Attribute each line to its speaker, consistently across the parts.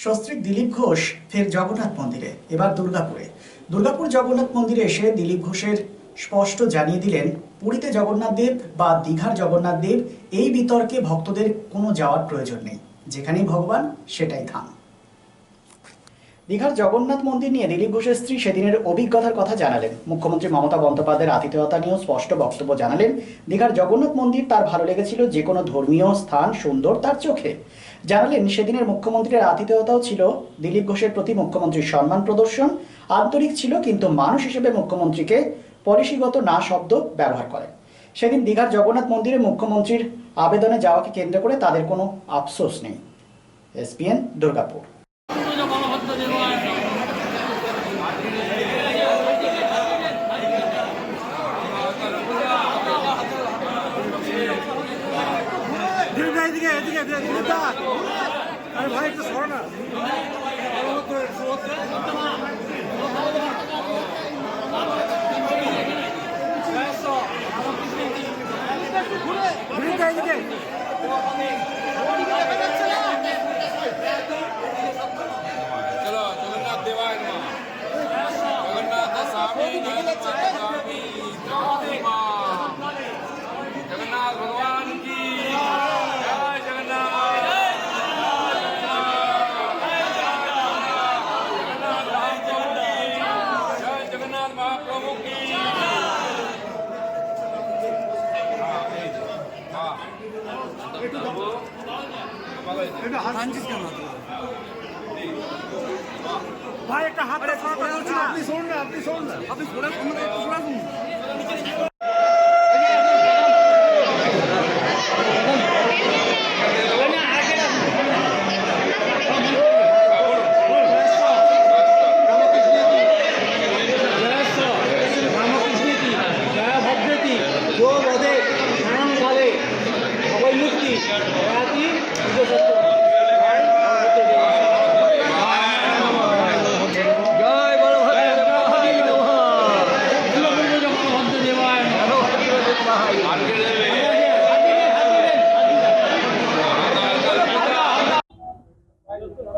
Speaker 1: সস্ত্রীক দিলীপ ঘোষ ফের জগন্নাথ মন্দিরে, এবার দুর্গাপুরে। দুর্গাপুর জগন্নাথ মন্দিরে এসে দিলীপ ঘোষের স্পষ্ট জানিয়ে দিলেন, পুরীতে জগন্নাথ দেব বা দীঘার জগন্নাথ দেব এই বিতর্কে ভক্তদের কোনো যাওয়ার প্রয়োজন নেই, যেখানেই ভগবান সেটাই ধাম। দীঘার জগন্নাথ মন্দির নিয়ে দিলীপ ঘোষের স্ত্রী সেদিনের অভিজ্ঞতার কথা জানালেন। মুখ্যমন্ত্রী মমতা বন্দ্যোপাধ্যায়ের আতিথেয়তা নিয়েও স্পষ্ট বক্তব্য জানালেন। দীঘার জগন্নাথ মন্দির তার ভালো লেগেছিল, যে কোনো ধর্মীয় স্থান সুন্দর তার চোখে। জানালেন, সেদিনের মুখ্যমন্ত্রীর আতিথেয়তাও ছিল দিলীপ ঘোষের প্রতি মুখ্যমন্ত্রীর সম্মান প্রদর্শন। আন্তরিক ছিল, কিন্তু মানুষ হিসেবে মুখ্যমন্ত্রীকে পলিসিগত না শব্দ ব্যবহার করে। সেদিন দীঘার জগন্নাথ মন্দিরে মুখ্যমন্ত্রীর আবেদনে যাওয়াকে কেন্দ্র করে তাদের কোনো আফসোস নেই। এসপিএন দুর্গাপুর।
Speaker 2: আরে ভাই একটু সরো না।
Speaker 3: चलो जगन्नाथ देवाय नमः। जगन्नाथ स्वामी जगन्नाथ भगवान की जय। जगन्नाथ जगन्नाथ महाप्रभु की।
Speaker 2: ভাই একটা হাত আপনি শুনুন না, আপনি শুনুন না, আপনি শুনুন।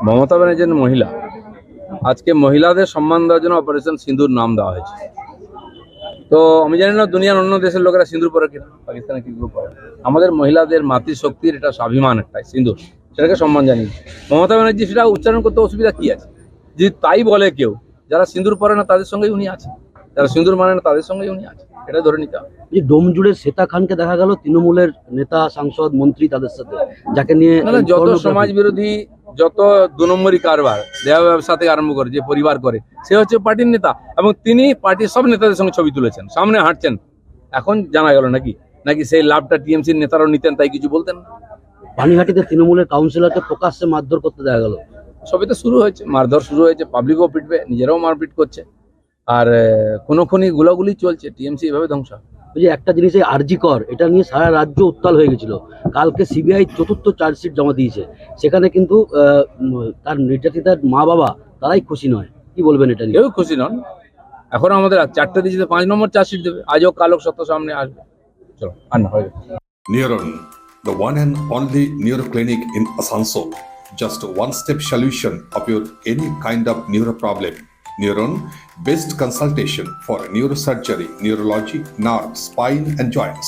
Speaker 4: মমতা ব্যানার্জির মহিলা, আজকে মহিলাদের সম্মান দেওয়ার জন্য অপারেশন সিঁদুর নাম দেওয়া হয়েছে। তো আমি জানি না দুনিয়ার অন্য দেশের লোকেরা সিঁদুর পরে কিনা, পাকিস্তানে কি পরে। আমাদের মহিলাদের মাতৃশক্তির এটা স্বাভিমান, একটাই সিঁদুর, সেটাকে সম্মান জানি। মমতা ব্যানার্জি সেটা উচ্চারণ করতে অসুবিধা কি আছে? যদি তাই বলে কেউ, যারা সিঁদুর পরে না তাদের সঙ্গেই উনি আছেন, যারা সিঁদুর মানে না তাদের সঙ্গেই উনি আছেন, এটা ধরে নিতে হবে।
Speaker 5: ডোমজুড়ের শ্বেতা খানকে দেখা গেল তৃণমূলের নেতা, সাংসদ, মন্ত্রী তাদের সাথে, যাকে নিয়ে
Speaker 4: যত সমাজ বিরোধী, যত 2 নম্বরই কারবার, দেহ ব্যবসা থেকে আরম্ভ করে যে পরিবার করে, সে হচ্ছে পার্টির নেতা, এবং তিনি পার্টির সব নেতাদের সঙ্গে ছবি তুলেছেন, সামনে হাঁটছেন। এখন জানা গেল নাকি সেই লাভটা টিএমসির নেতারাও নিতেন, তাই কিছু বলতেন না।
Speaker 5: পানিহাটিতে তৃণমূলের কাউন্সিলরকে প্রকাশ্যে মারধর করতে দেখা গেল।
Speaker 4: সবই তো শুরু হয়েছে, মারধর শুরু হয়েছে, পাবলিকও পিটবে, নিজেরাও মারপিট করছে, আর খুনোখুনি গুলাগুলি চলছে। টিএমসি এভাবে ধ্বংস।
Speaker 5: ওই যে একটা জিনিস, এই আরজি কর, এটা নিয়ে সারা রাজ্য উত্তাল হয়ে গেছিল। কালকে সিবিআই 4র্থ চার্জশিট জমা দিয়েছে, সেখানে কিন্তু তার নির্যাতিতার মা বাবা তারাই খুশি নয়। কি বলবেন এটা নিয়ে?
Speaker 4: কেউ খুশি নন। এখন আমাদের 4টে দিয়েছে, 5 নম্বর চার্জশিট দেবে, আজও কালো সত্য সামনে আসবে। চলো আর না হয়ে গেছে।
Speaker 6: Neuron, the one and only neuro clinic in Asansol. Just a one-step solution of your any kind of neuro problem. Neuron, best consultation for neurosurgery, neurology, nerve, spine and joints.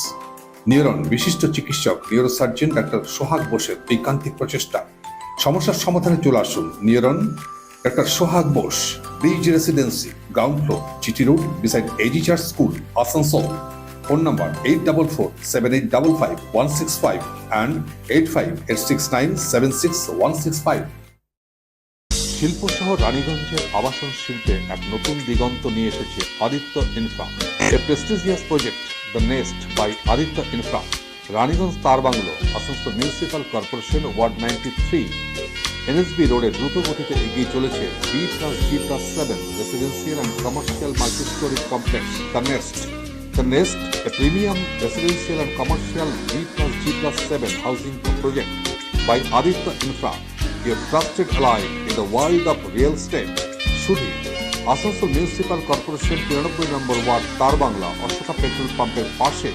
Speaker 6: Neuron, বিশিষ্ট চিকিৎসক neurosurgeon doctor সোহাগ বোসের ঐকান্তিক প্রচেষ্টা। সমস্যার সমাধানে চলে আসুন neuron, doctor Sohag Bose, bridge residency, ground floor, GT road, beside AG church school, Asansol. Phone number 8447855165 and 8586976165।
Speaker 7: শিল্প শহর রানীগঞ্জের আবাসন শিল্পে এক নতুন দিগন্ত নিয়ে এসেছে Aditya Infra, a prestigious project the nest by Aditya Infra. Raniganj তার bungalow, Asansol municipal corporation, ward 93, NSB রোডে দ্রুত গতিতে এগিয়ে চলেছে B+G+7 residential and commercial multistorey complex the nest. The Nest, a premium residential and commercial B+G+7 housing project by Aditya Infra, your trusted ally in the world of real estate. Shudi, Asansol Municipal Corporation 93 number word তারবাংলা, Ashoka petrol পাম্পের পাশে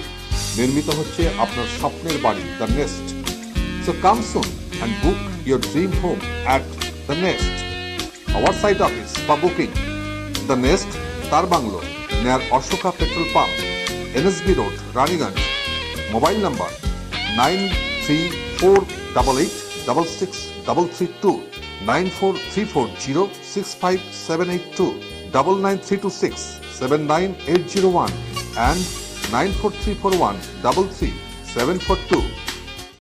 Speaker 7: নির্মিত হচ্ছে আপনার স্বপ্নের বাড়ি the nest. So come soon and book your dream home at The Nest. Our site office for booking. The Nest, Tarbanglo, near Ashoka Petrol Pump, NSB Road, Raniganj. Mobile number 9348866332, 9434065782, 99326 79801 and 94341 742.